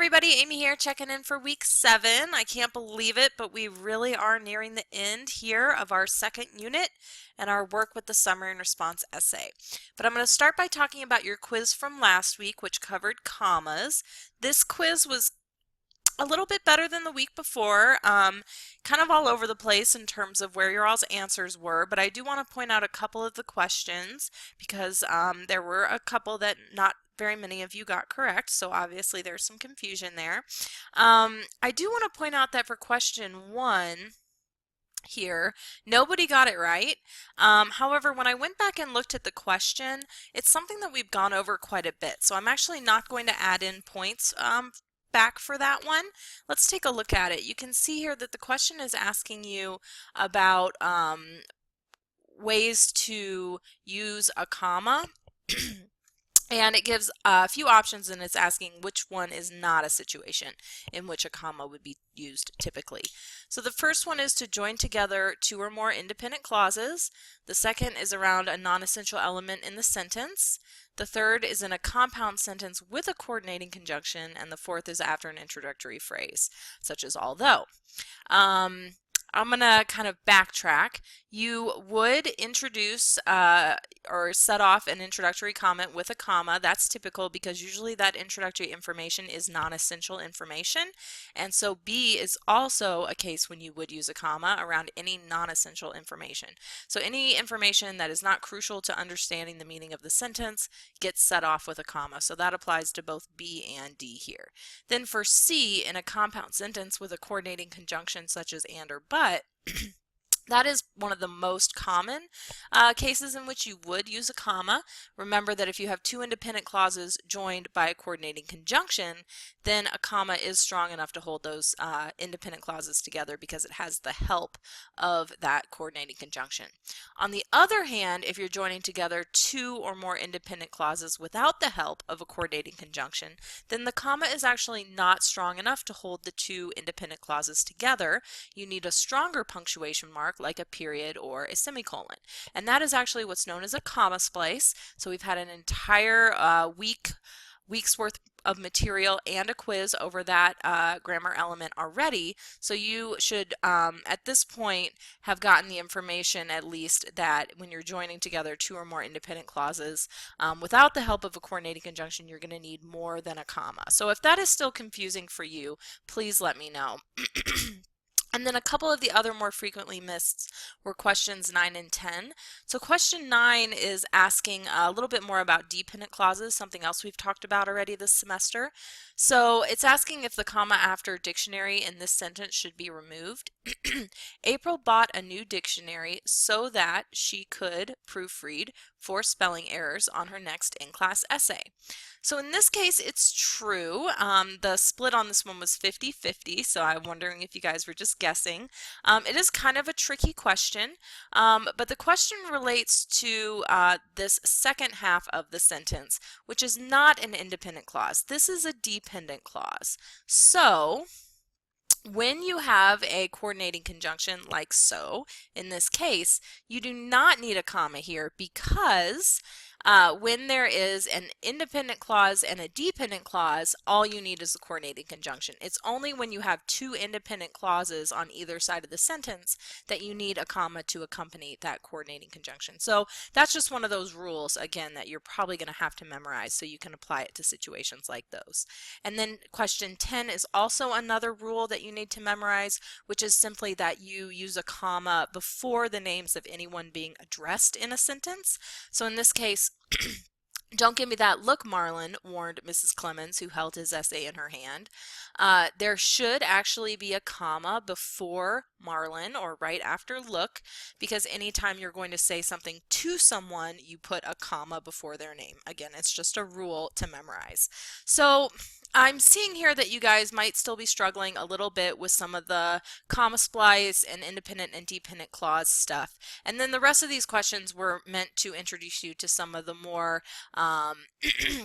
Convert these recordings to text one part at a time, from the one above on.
everybody, Amy here checking in for week 7. I can't believe it, but we really are nearing the end here of our second unit and our work with the summary and response essay. But I'm going to start by talking about your quiz from last week, which covered commas. This quiz was a little bit better than the week before, kind of all over the place in terms of where your all's answers were, but I do want to point out a couple of the questions because there were a couple that not very many of you got correct, so obviously there's some confusion there. I do want to point out that for question 1 here, nobody got it right. However, when I went back and looked at the question, it's something that we've gone over quite a bit, so I'm actually not going to add in points back for that one. Let's take a look at it. You can see here that the question is asking you about ways to use a comma. And it gives a few options, and it's asking which one is not a situation in which a comma would be used typically. So the first one is to join together two or more independent clauses. The second is around a non-essential element in the sentence. The third is in a compound sentence with a coordinating conjunction, and the fourth is after an introductory phrase, such as although. I'm going to kind of backtrack. You would introduce or set off an introductory comment with a comma. That's typical because usually that introductory information is non-essential information. And so B is also a case when you would use a comma around any non-essential information. So any information that is not crucial to understanding the meaning of the sentence gets set off with a comma. So that applies to both B and D here. Then for C, in a compound sentence with a coordinating conjunction such as and or but, that is one of the most common cases in which you would use a comma. Remember that if you have two independent clauses joined by a coordinating conjunction, then a comma is strong enough to hold those independent clauses together because it has the help of that coordinating conjunction. On the other hand, if you're joining together two or more independent clauses without the help of a coordinating conjunction, then the comma is actually not strong enough to hold the two independent clauses together. You need a stronger punctuation mark like a period or a semicolon. And that is actually what's known as a comma splice. So we've had an entire week's worth of material and a quiz over that grammar element already. So you should, at this point, have gotten the information at least that when you're joining together two or more independent clauses, without the help of a coordinating conjunction, you're going to need more than a comma. So if that is still confusing for you, please let me know. And then a couple of the other more frequently missed were questions 9 and 10. So question 9 is asking a little bit more about dependent clauses, something else we've talked about already this semester. So it's asking if the comma after dictionary in this sentence should be removed. April bought a new dictionary so that she could proofread for spelling errors on her next in-class essay. So in this case, it's true. The split on this one was 50-50, so I'm wondering if you guys were just guessing. It is kind of a tricky question, but the question relates to this second half of the sentence, which is not an independent clause. This is a dependent clause. So when you have a coordinating conjunction like so, in this case, you do not need a comma here because when there is an independent clause and a dependent clause, all you need is a coordinating conjunction. It's only when you have two independent clauses on either side of the sentence that you need a comma to accompany that coordinating conjunction. So that's just one of those rules, again, that you're probably going to have to memorize so you can apply it to situations like those. And then question 10 is also another rule that you need to memorize, which is simply that you use a comma before the names of anyone being addressed in a sentence. So in this case, "Don't give me that look, Marlon," warned Mrs. Clemens, who held his essay in her hand. There should actually be a comma before Marlon or right after look, because anytime you're going to say something to someone, you put a comma before their name. Again, it's just a rule to memorize. So I'm seeing here that you guys might still be struggling a little bit with some of the comma splice and independent and dependent clause stuff. And then the rest of these questions were meant to introduce you to some of the more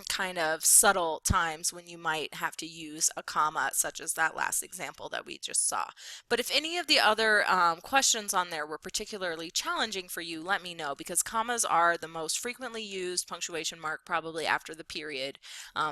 kind of subtle times when you might have to use a comma, such as that last example that we just saw. But if any of the other questions on there were particularly challenging for you, let me know, because commas are the most frequently used punctuation mark probably after the period.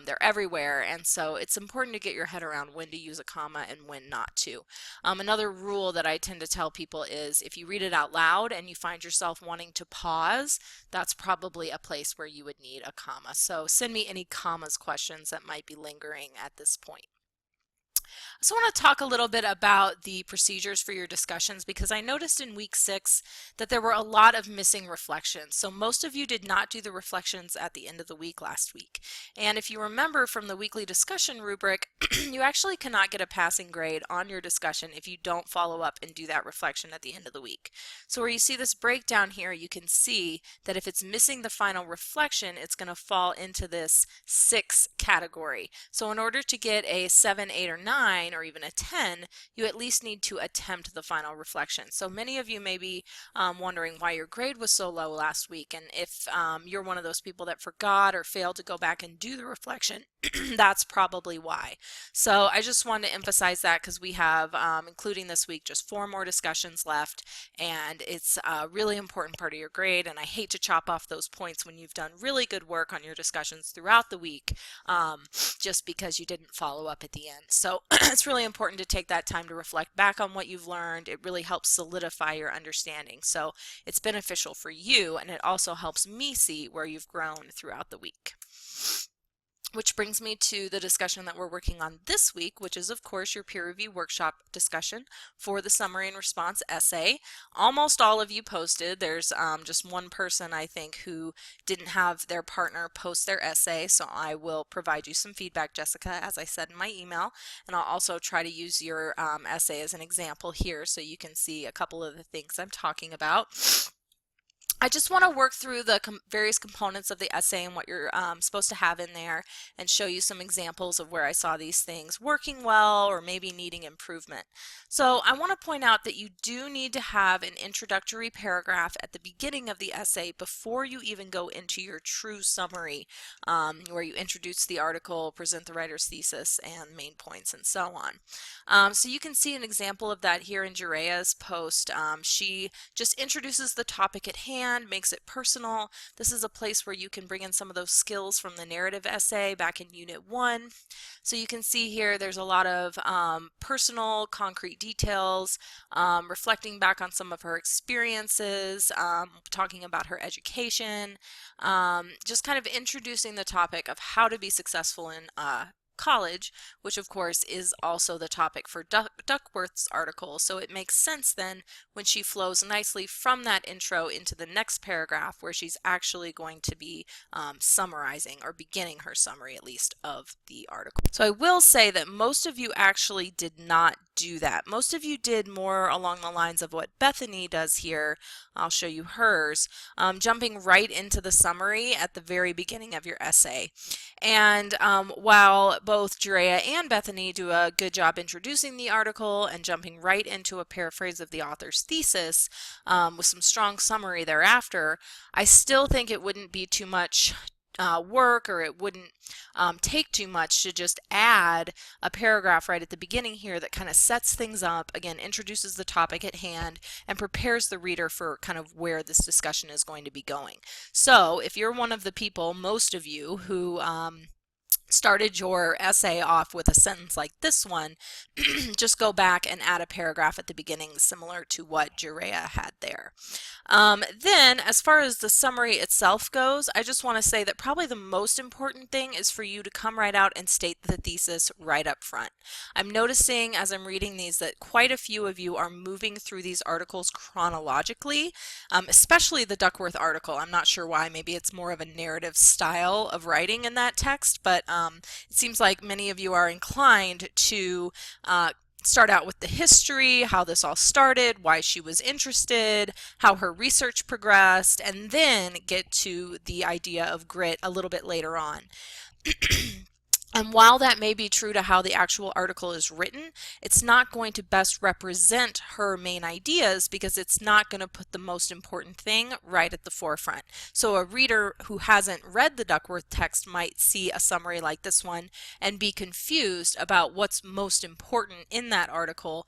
They're everywhere, and so So it's important to get your head around when to use a comma and when not to. Another rule that I tend to tell people is if you read it out loud and you find yourself wanting to pause, that's probably a place where you would need a comma. So send me any commas questions that might be lingering at this point. So I want to talk a little bit about the procedures for your discussions, because I noticed in week 6 that there were a lot of missing reflections. So most of you did not do the reflections at the end of the week last week. And if you remember from the weekly discussion rubric, you actually cannot get a passing grade on your discussion if you don't follow up and do that reflection at the end of the week. So where you see this breakdown here, you can see that if it's missing the final reflection, it's going to fall into this 6 category. So in order to get a 7, 8, or 9, or even a 10, you at least need to attempt the final reflection. So many of you may be wondering why your grade was so low last week, and if you're one of those people that forgot or failed to go back and do the reflection, that's probably why. So I just wanted to emphasize that, because we have, including this week, just 4 more discussions left, and it's a really important part of your grade, and I hate to chop off those points when you've done really good work on your discussions throughout the week, just because you didn't follow up at the end. So it's really important to take that time to reflect back on what you've learned. It really helps solidify your understanding. So it's beneficial for you, and it also helps me see where you've grown throughout the week. Which brings me to the discussion that we're working on this week, which is, of course, your peer review workshop discussion for the summary and response essay. Almost all of you posted. There's just one person, I think, who didn't have their partner post their essay, so I will provide you some feedback, Jessica, as I said in my email, and I'll also try to use your essay as an example here so you can see a couple of the things I'm talking about. I just want to work through the various components of the essay and what you're supposed to have in there, and show you some examples of where I saw these things working well or maybe needing improvement. So I want to point out that you do need to have an introductory paragraph at the beginning of the essay before you even go into your true summary, where you introduce the article, present the writer's thesis, and main points, and so on. So you can see an example of that here in Jurea's post. She just introduces the topic at hand, makes it personal. This is a place where you can bring in some of those skills from the narrative essay back in Unit 1. So you can see here there's a lot of personal, concrete details, reflecting back on some of her experiences, talking about her education, just kind of introducing the topic of how to be successful in college, which of course is also the topic for Duckworth's article. So it makes sense then when she flows nicely from that intro into the next paragraph, where she's actually going to be summarizing, or beginning her summary at least, of the article. So I will say that most of you actually did not do that. Most of you did more along the lines of what Bethany does here. I'll show you hers, jumping right into the summary at the very beginning of your essay. And while both Jurea and Bethany do a good job introducing the article and jumping right into a paraphrase of the author's thesis with some strong summary thereafter, I still think it wouldn't be too much work, or it wouldn't take too much to just add a paragraph right at the beginning here that kind of sets things up, again, introduces the topic at hand, and prepares the reader for kind of where this discussion is going to be going. So if you're one of the people, most of you, who started your essay off with a sentence like this one, just go back and add a paragraph at the beginning similar to what Jurea had there. Then, as far as the summary itself goes, I just want to say that probably the most important thing is for you to come right out and state the thesis right up front. I'm noticing as I'm reading these that quite a few of you are moving through these articles chronologically, especially the Duckworth article. I'm not sure why. Maybe it's more of a narrative style of writing in that text, but it seems like many of you are inclined to start out with the history, how this all started, why she was interested, how her research progressed, and then get to the idea of grit a little bit later on. And while that may be true to how the actual article is written, it's not going to best represent her main ideas, because it's not going to put the most important thing right at the forefront. So a reader who hasn't read the Duckworth text might see a summary like this one and be confused about what's most important in that article,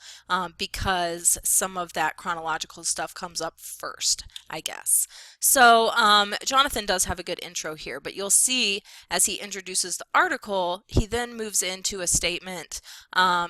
because some of that chronological stuff comes up first, I guess. So Jonathan does have a good intro here, but you'll see as he introduces the article article, he then moves into a statement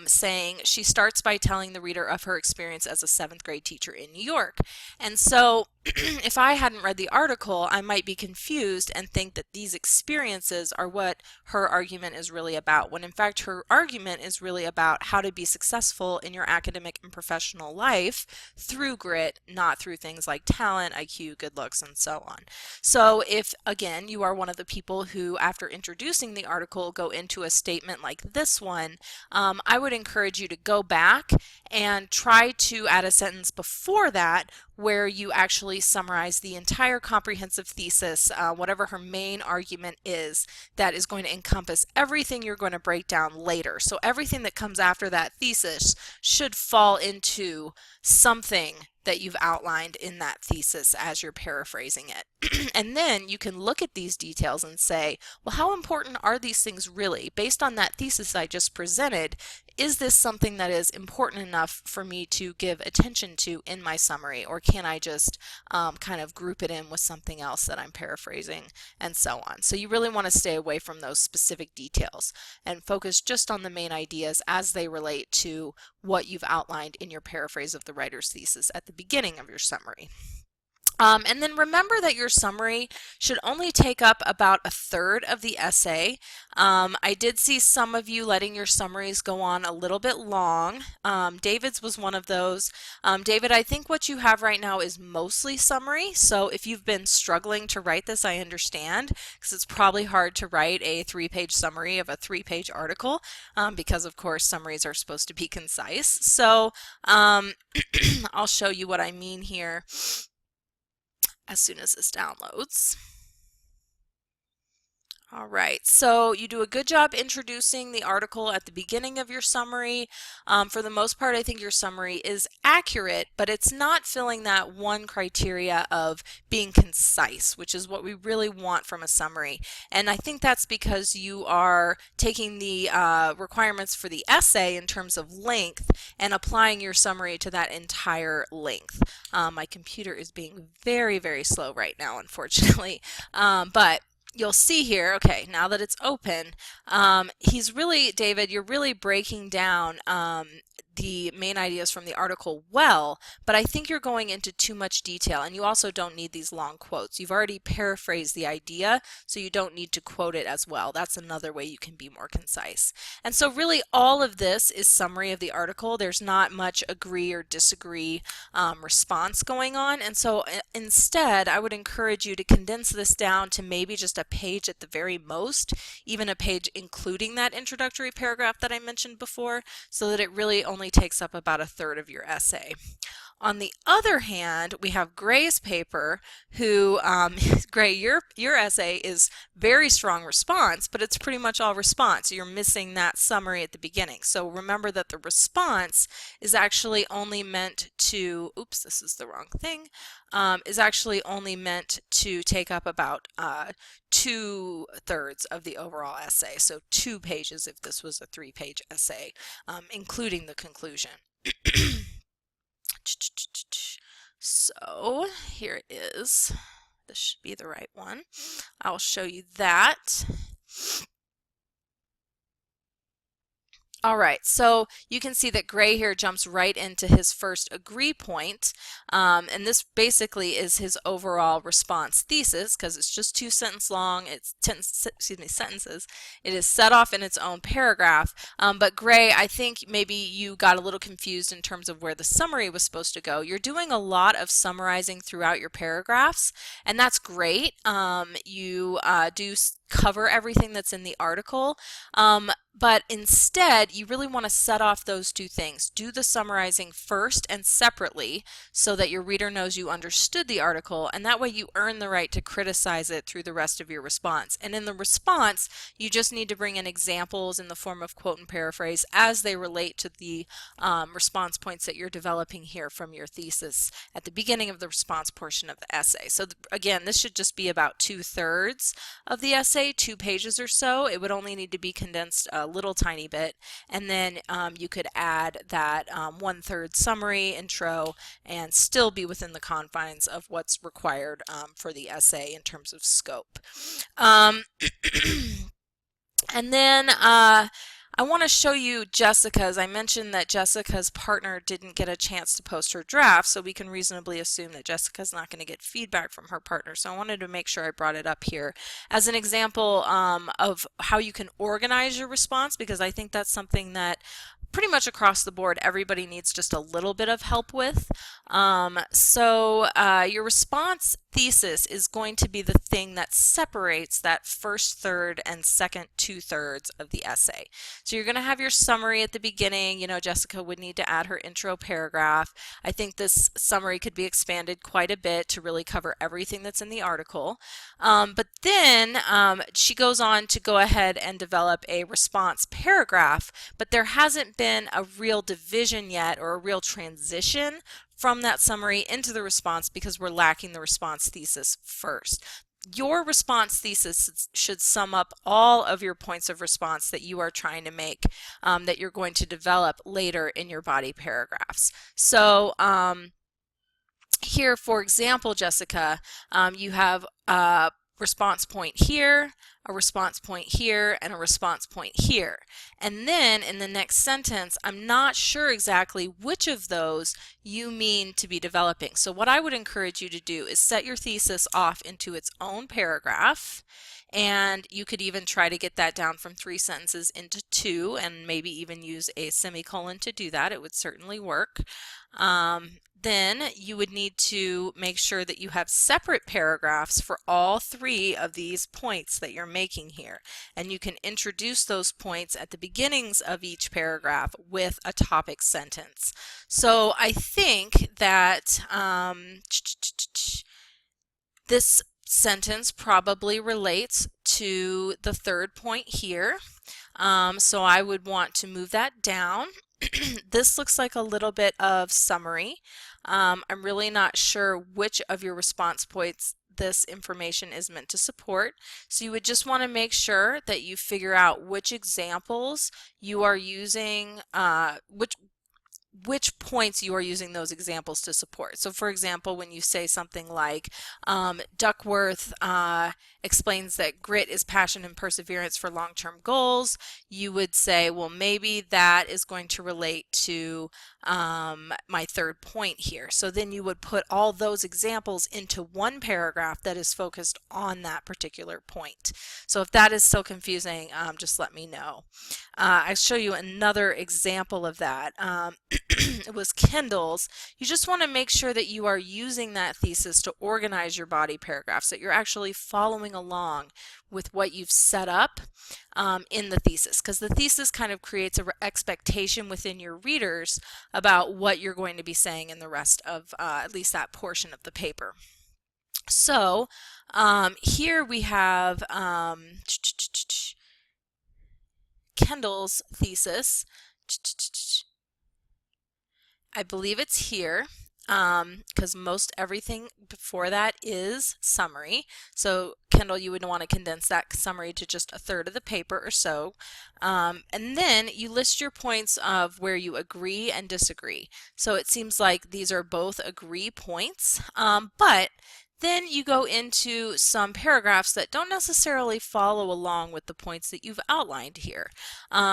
saying she starts by telling the reader of her experience as a 7th grade teacher in New York. And so if I hadn't read the article, I might be confused and think that these experiences are what her argument is really about, when in fact her argument is really about how to be successful in your academic and professional life through grit, not through things like talent, IQ, good looks, and so on. So if, again, you are one of the people who, after introducing the article, go into a statement like this one, I would encourage you to go back and try to add a sentence before that where you actually summarize the entire comprehensive thesis, whatever her main argument is, that is going to encompass everything you're going to break down later. So everything that comes after that thesis should fall into something that you've outlined in that thesis as you're paraphrasing it. And then you can look at these details and say, well, how important are these things really? Based on that thesis I just presented, is this something that is important enough for me to give attention to in my summary, or can I just kind of group it in with something else that I'm paraphrasing, and so on. So you really want to stay away from those specific details and focus just on the main ideas as they relate to what you've outlined in your paraphrase of the writer's thesis at the beginning of your summary. And then remember that your summary should only take up about a third of the essay. I did see some of you letting your summaries go on a little bit long. David's was one of those. David, I think what you have right now is mostly summary. So if you've been struggling to write this, I understand, because it's probably hard to write a 3-page summary of a 3-page article, because of course summaries are supposed to be concise. So I'll show you what I mean here as soon as this downloads. All right, so you do a good job introducing the article at the beginning of your summary. For the most part, I think your summary is accurate, but it's not filling that one criteria of being concise, which is what we really want from a summary. And I think that's because you are taking the requirements for the essay in terms of length and applying your summary to that entire length. My computer is being very, very slow right now, unfortunately, but you'll see here, okay, now that it's open, David, you're really breaking down the main ideas from the article well, but I think you're going into too much detail, and you also don't need these long quotes. You've already paraphrased the idea, so you don't need to quote it as well. That's another way you can be more concise. And so really all of this is summary of the article. There's not much agree or disagree response going on, and so instead I would encourage you to condense this down to maybe just a page at the very most, even a page including that introductory paragraph that I mentioned before, so that it really only takes up about a third of your essay. On the other hand, we have Gray's paper, who, Gray, your essay is very strong response, but it's pretty much all response. You're missing that summary at the beginning. So remember that the response is actually only meant to, oops, this is the wrong thing, is actually only meant to take up about 2/3 of the overall essay. So 2 pages if this was a 3-page essay, including the conclusion. So here it is. This should be the right one. I'll show you that. All right, so you can see that Gray here jumps right into his first agree point, and this basically is his overall response thesis, because it's just 2 sentences long. It's sentences. It is set off in its own paragraph. But Gray, I think maybe you got a little confused in terms of where the summary was supposed to go. You're doing a lot of summarizing throughout your paragraphs, and that's great. You do cover everything that's in the article. But instead, you really want to set off those 2 things. Do the summarizing first and separately so that your reader knows you understood the article, and that way you earn the right to criticize it through the rest of your response. And in the response, you just need to bring in examples in the form of quote and paraphrase as they relate to the response points that you're developing here from your thesis at the beginning of the response portion of the essay. So again, this should just be about 2/3 of the essay, 2 pages or so. It would only need to be condensed a little tiny bit, and then you could add that 1/3 summary intro and still be within the confines of what's required for the essay in terms of scope. And then I want to show you Jessica's. I mentioned that Jessica's partner didn't get a chance to post her draft, so we can reasonably assume that Jessica's not going to get feedback from her partner. So I wanted to make sure I brought it up here as an example of how you can organize your response, because I think that's something that pretty much across the board everybody needs just a little bit of help with. Your response thesis is going to be the thing that separates that first third and second 2/3 of the essay. So you're going to have your summary at the beginning. You know, Jessica would need to add her intro paragraph. I think this summary could be expanded quite a bit to really cover everything that's in the article. But then she goes on to go ahead and develop a response paragraph, but there hasn't been a real division yet or a real transition from that summary into the response because we're lacking the response thesis first. Your response thesis should sum up all of your points of response that you are trying to make, that you're going to develop later in your body paragraphs. So here, for example, Jessica, you have a response point here, a response point here, and a response point here. And then in the next sentence, I'm not sure exactly which of those you mean to be developing. So what I would encourage you to do is set your thesis off into its own paragraph. And you could even try to get that down from 3 sentences into 2, and maybe even use a semicolon to do that. It would certainly work. Then you would need to make sure that you have separate paragraphs for all 3 of these points that you're making here. And you can introduce those points at the beginnings of each paragraph with a topic sentence. So I think that this sentence probably relates to the 3rd point here. So I would want to move that down. This looks like a little bit of summary. I'm really not sure which of your response points this information is meant to support. So you would just want to make sure that you figure out which examples you are using, which points you are using those examples to support. So for example, when you say something like Duckworth explains that grit is passion and perseverance for long-term goals, you would say, well, maybe that is going to relate to my 3rd point here. So then you would put all those examples into one paragraph that is focused on that particular point. So if that is still confusing, just let me know. I'll show you another example of that. It was Kendall's. You just want to make sure that you are using that thesis to organize your body paragraphs, that you're actually following along with what you've set up in the thesis, because the thesis kind of creates an expectation within your readers about what you're going to be saying in the rest of at least that portion of the paper. So here we have Kendall's thesis. I believe it's here because most everything before that is summary. So Kendall, you would want to condense that summary to just 1/3 of the paper or so. And then you list your points of where you agree and disagree. So it seems like these are both agree points, but then you go into some paragraphs that don't necessarily follow along with the points that you've outlined here.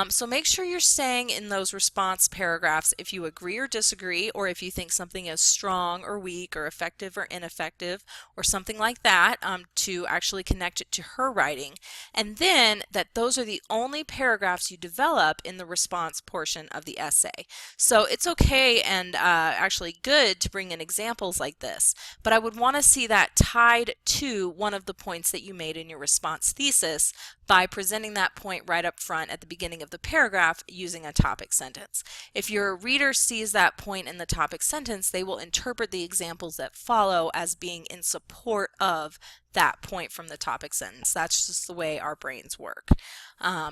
So make sure you're saying in those response paragraphs if you agree or disagree, or if you think something is strong or weak or effective or ineffective or something like that, to actually connect it to her writing. And then that those are the only paragraphs you develop in the response portion of the essay. So it's okay and actually good to bring in examples like this, but I would want to see that tied to one of the points that you made in your response thesis by presenting that point right up front at the beginning of the paragraph using a topic sentence. If your reader sees that point in the topic sentence, they will interpret the examples that follow as being in support of that point from the topic sentence. That's just the way our brains work.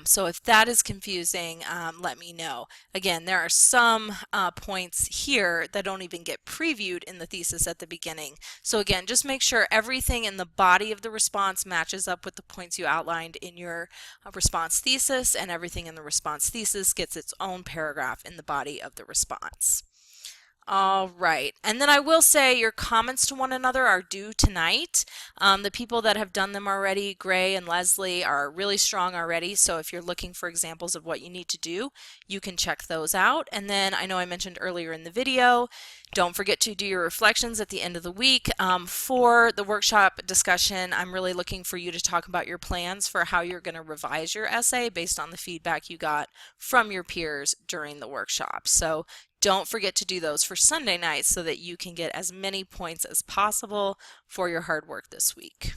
So if that is confusing, let me know. Again, there are some points here that don't even get previewed in the thesis at the beginning. So again, just make sure everything in the body of the response matches up with the points you outlined in your response thesis, and everything in the response thesis gets its own paragraph in the body of the response. All right. And then I will say your comments to one another are due tonight. The people that have done them already, Gray and Leslie, are really strong already. So if you're looking for examples of what you need to do, you can check those out. And then I know I mentioned earlier in the video, don't forget to do your reflections at the end of the week. For the workshop discussion, I'm really looking for you to talk about your plans for how you're going to revise your essay based on the feedback you got from your peers during the workshop. So don't forget to do those for Sunday night so that you can get as many points as possible for your hard work this week.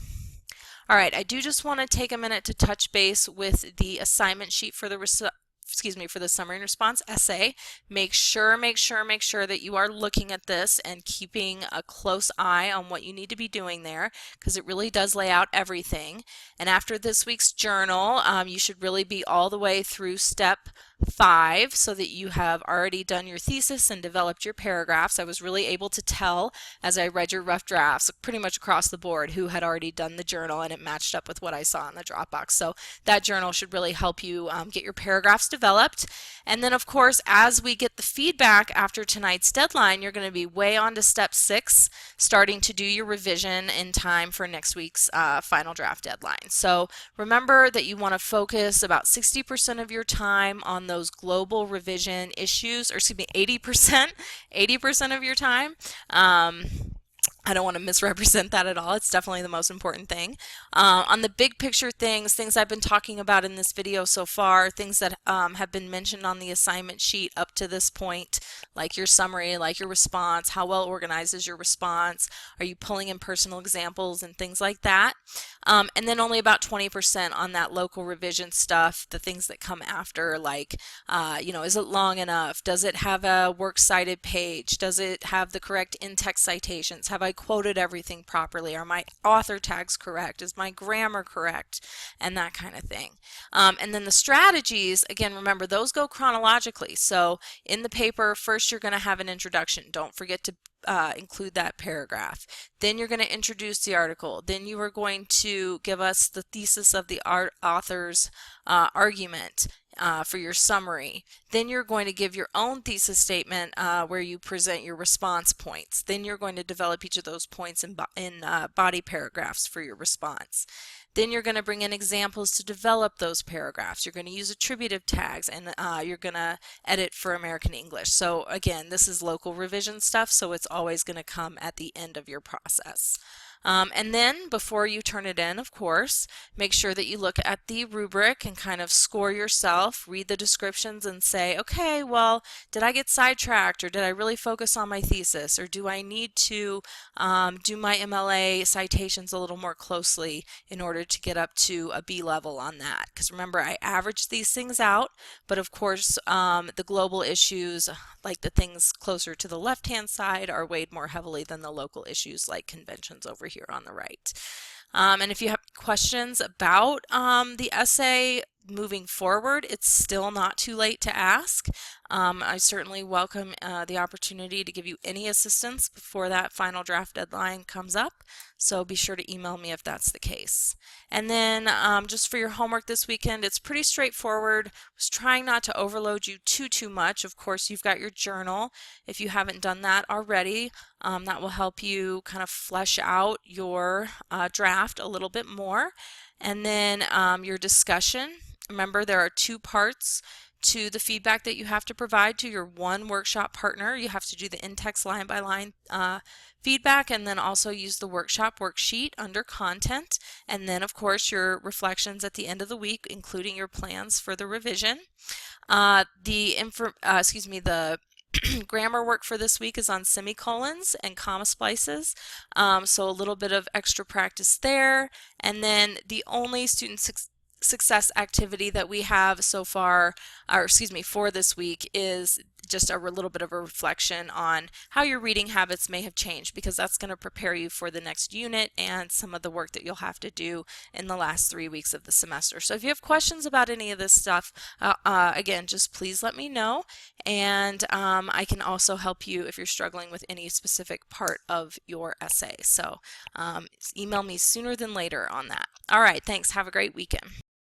All right, I do just want to take a minute to touch base with the assignment sheet for the for the summary and response essay. Make sure that you are looking at this and keeping a close eye on what you need to be doing there, because it really does lay out everything. And after this week's journal, you should really be all the way through step 5 so that you have already done your thesis and developed your paragraphs. I was really able to tell as I read your rough drafts pretty much across the board who had already done the journal, and it matched up with what I saw in the Dropbox. So that journal should really help you get your paragraphs developed. And then of course, as we get the feedback after tonight's deadline, you're going to be way on to step 6, starting to do your revision in time for next week's final draft deadline. So remember that you want to focus about 60% of your time on those global revision issues, or excuse me, 80% of your time. I don't want to misrepresent that at all. It's definitely the most important thing. On the big picture things I've been talking about in this video so far, things that have been mentioned on the assignment sheet up to this point, like your summary, like your response, how well organized is your response, are you pulling in personal examples and things like that. And then only about 20% on that local revision stuff, the things that come after, like, is it long enough? Does it have a works cited page? Does it have the correct in-text citations? Have I quoted everything properly? Are my author tags correct? Is my grammar correct? And that kind of thing. And then the strategies, again, remember, those go chronologically. So in the paper, first you're going to have an introduction. Don't forget to include that paragraph. Then you're going to introduce the article. Then you are going to give us the thesis of the author's argument for your summary. Then you're going to give your own thesis statement where you present your response points. Then you're going to develop each of those points in body paragraphs for your response. Then you're going to bring in examples to develop those paragraphs. You're going to use attributive tags, and you're going to edit for American English. So again, this is local revision stuff, so it's always going to come at the end of your process. And then before you turn it in, of course, make sure that you look at the rubric and kind of score yourself, read the descriptions and say, okay, well, did I get sidetracked, or did I really focus on my thesis, or do I need to do my MLA citations a little more closely in order to get up to a B level on that? Because remember, I averaged these things out, but of course the global issues, like the things closer to the left-hand side, are weighed more heavily than the local issues like conventions over here on the right. And if you have questions about the essay moving forward, it's still not too late to ask. I certainly welcome the opportunity to give you any assistance before that final draft deadline comes up, so be sure to email me if that's the case. And then just for your homework this weekend, it's pretty straightforward. I was trying not to overload you too much. Of course, you've got your journal. If you haven't done that already, that will help you kind of flesh out your draft a little bit more. And then your discussion. Remember, there are 2 parts to the feedback that you have to provide to your one workshop partner. You have to do the in-text line-by-line feedback, and then also use the workshop worksheet under content. And then, of course, your reflections at the end of the week, including your plans for the revision. The grammar work for this week is on semicolons and comma splices, so a little bit of extra practice there. And then the only student success activity that we have so far, for this week, is just a little bit of a reflection on how your reading habits may have changed, because that's going to prepare you for the next unit and some of the work that you'll have to do in the last 3 weeks of the semester. So if you have questions about any of this stuff, again, just please let me know, and I can also help you if you're struggling with any specific part of your essay. So email me sooner than later on that. All right, thanks. Have a great weekend.